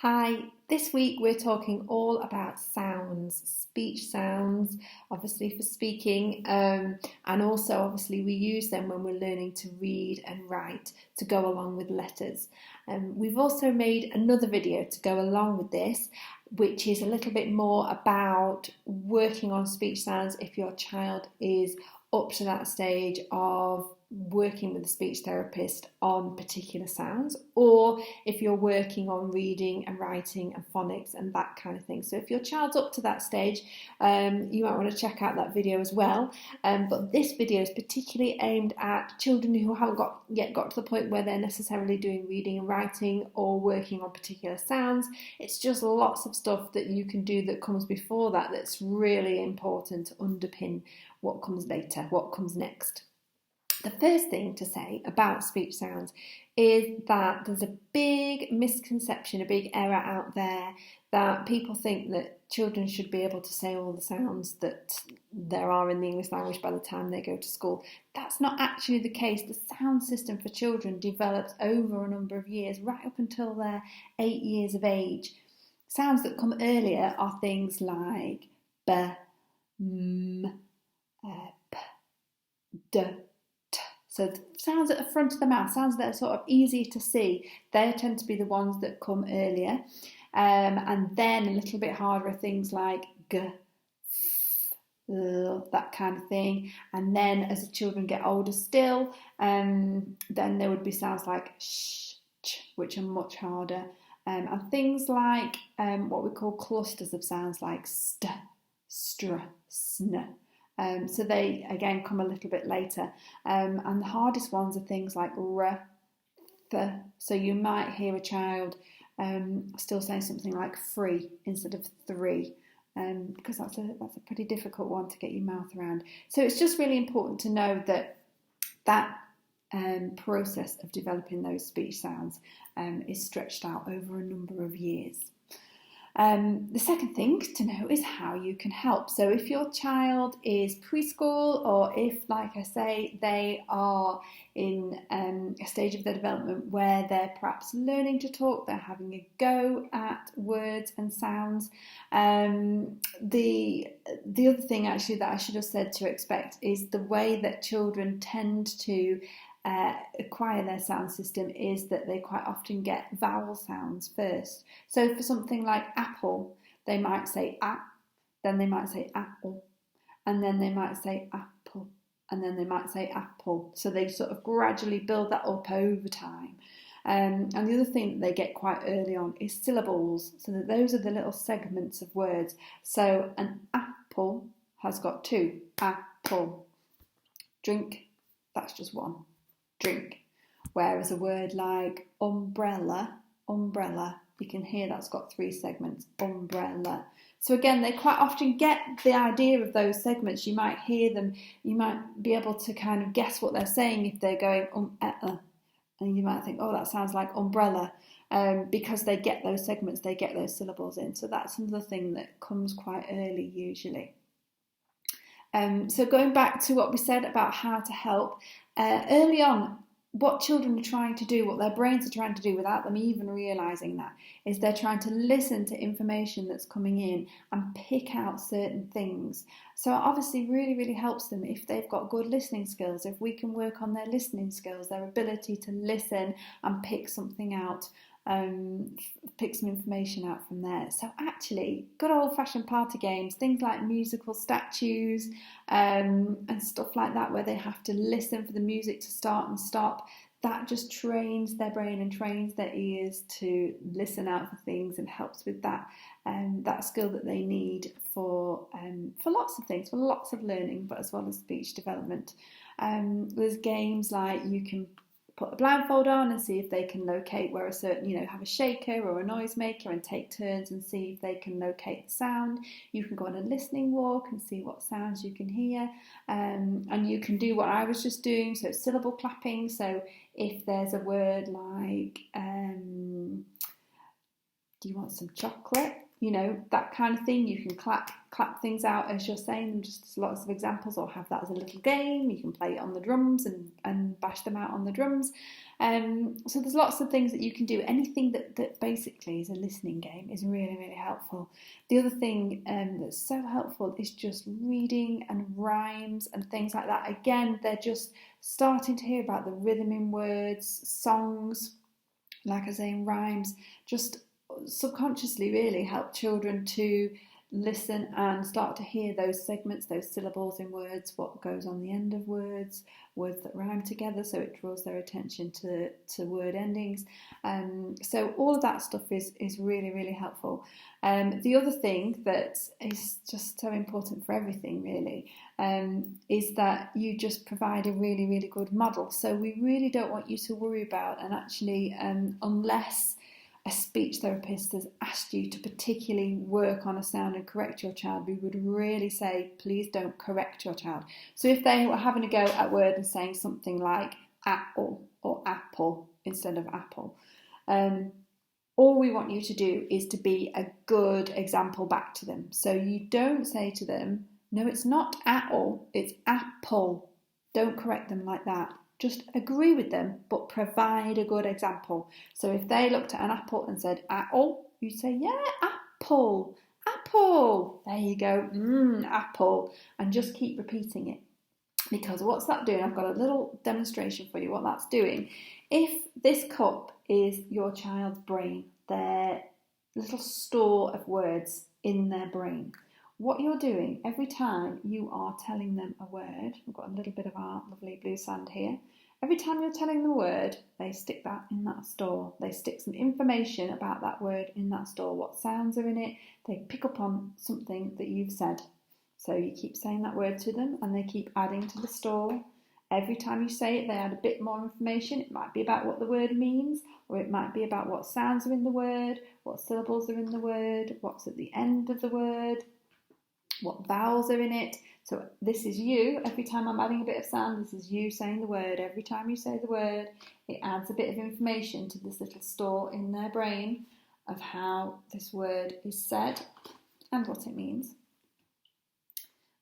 Hi, this week we're talking all about sounds, speech sounds, obviously for speaking, and also obviously we use them when we're learning to read and write to go along with letters. We've also made another video to go along with this, which is a little bit more about working on speech sounds if your child is up to that stage of working with a speech therapist on particular sounds, or if you're working on reading and writing and phonics and that kind of thing. So if your child's up to that stage, you might want to check out that video as well. But this video is particularly aimed at children who haven't yet got to the point where they're necessarily doing reading and writing or working on particular sounds. It's just lots of stuff that you can do that comes before that that's really important to underpin what comes later, what comes next. The first thing to say about speech sounds is that there's a big misconception, a big error out there that people think that children should be able to say all the sounds that there are in the English language by the time they go to school. That's not actually the case. The sound system for children develops over a number of years, right up until they're 8 years of age. Sounds that come earlier are things like b, m, p, d. So the sounds at the front of the mouth, sounds that are sort of easier to see, they tend to be the ones that come earlier. And then a little bit harder are things like g, f, l, that kind of thing. And then as the children get older still, then there would be sounds like sh, ch, which are much harder. And things like what we call clusters of sounds like st, str, sn. So they, again, come a little bit later. And the hardest ones are things like r, th. So you might hear a child still saying something like free instead of three, because that's a pretty difficult one to get your mouth around. So it's just really important to know that process of developing those speech sounds is stretched out over a number of years. The second thing to know is how you can help. So if your child is preschool, or if, like I say, they are in a stage of their development where they're perhaps learning to talk, they're having a go at words and sounds. The other thing actually that I should have said to expect is the way that children tend to acquire their sound system is that they quite often get vowel sounds first. So for something like apple, they might say a, then they might say apple, and then they might say apple, and then they might say apple. So they sort of gradually build that up over time. And the other thing that they get quite early on is syllables. So that those are the little segments of words. So an apple has got two. Apple. Drink, that's just one. Drink. Whereas a word like umbrella, you can hear that's got three segments, umbrella. So again, they quite often get the idea of those segments. You might hear them, you might be able to kind of guess what they're saying if they're going and you might think, oh, that sounds like umbrella, because they get those segments, they get those syllables in. So that's another thing that comes quite early usually. So going back to what we said about how to help, early on, what children are trying to do, what their brains are trying to do without them even realising that, is they're trying to listen to information that's coming in and pick out certain things. So it obviously really, really helps them if they've got good listening skills, if we can work on their listening skills, their ability to listen and pick something out, pick some information out from there. So actually, good old-fashioned party games, things like musical statues and stuff like that, where they have to listen for the music to start and stop, that just trains their brain and trains their ears to listen out for things and helps with that skill that they need for lots of things, for lots of learning, but as well as speech development. There's games like you can put a blindfold on and see if they can locate where a certain, have a shaker or a noisemaker and take turns and see if they can locate the sound. You can go on a listening walk and see what sounds you can hear. And you can do what I was just doing, so syllable clapping. So if there's a word like, do you want some chocolate? that kind of thing. You can clap things out as you're saying them, just lots of examples, or have that as a little game. You can play it on the drums and bash them out on the drums. So there's lots of things that you can do. Anything that basically is a listening game is really, really helpful. The other thing that's so helpful is just reading and rhymes and things like that. Again, they're just starting to hear about the rhythm in words, songs, like I say, in rhymes, just subconsciously really help children to listen and start to hear those segments, those syllables in words, what goes on the end of words that rhyme together, so it draws their attention to word endings. So all of that stuff is really, really helpful. The other thing that is just so important for everything really is that you just provide a really, really good model. So we really don't want you to worry about, and actually unless a speech therapist has asked you to particularly work on a sound and correct your child, we would really say, please don't correct your child. So if they were having a go at word and saying something like apple or apple instead of apple, all we want you to do is to be a good example back to them. So you don't say to them, no, it's not apple, it's apple. Don't correct them like that. Just agree with them, but provide a good example. So if they looked at an apple and said apple, you'd say, yeah, apple, apple. There you go, apple. And just keep repeating it. Because what's that doing? I've got a little demonstration for you what that's doing. If this cup is your child's brain, their little store of words in their brain, what you're doing every time you are telling them a word, we've got a little bit of our lovely blue sand here. Every time you're telling them a word, they stick that in that store. They stick some information about that word in that store, what sounds are in it. They pick up on something that you've said. So you keep saying that word to them and they keep adding to the store. Every time you say it, they add a bit more information. It might be about what the word means, or it might be about what sounds are in the word, what syllables are in the word, what's at the end of the word, what vowels are in it. So this is you. Every time I'm adding a bit of sound, this is you saying the word. Every time you say the word, it adds a bit of information to this little store in their brain of how this word is said and what it means.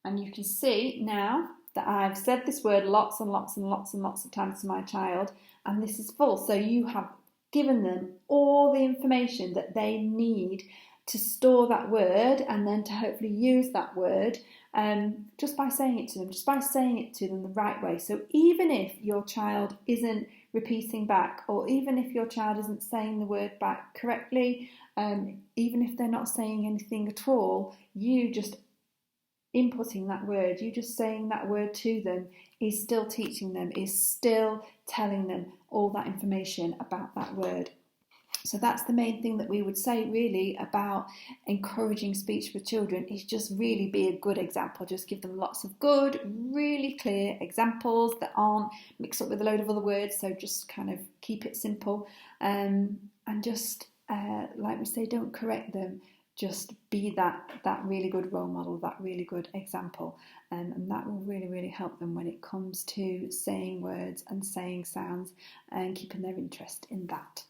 And you can see now that I've said this word lots and lots and lots and lots of times to my child, and this is full. So you have given them all the information that they need to store that word and then to hopefully use that word just by saying it to them, just by saying it to them the right way. So even if your child isn't repeating back, or even if your child isn't saying the word back correctly, even if they're not saying anything at all, you just inputting that word, you just saying that word to them is still teaching them, is still telling them all that information about that word. So that's the main thing that we would say really about encouraging speech with children, is just really be a good example. Just give them lots of good, really clear examples that aren't mixed up with a load of other words. So just kind of keep it simple and just, like we say, don't correct them. Just be that really good role model, that really good example. And that will really, really help them when it comes to saying words and saying sounds and keeping their interest in that.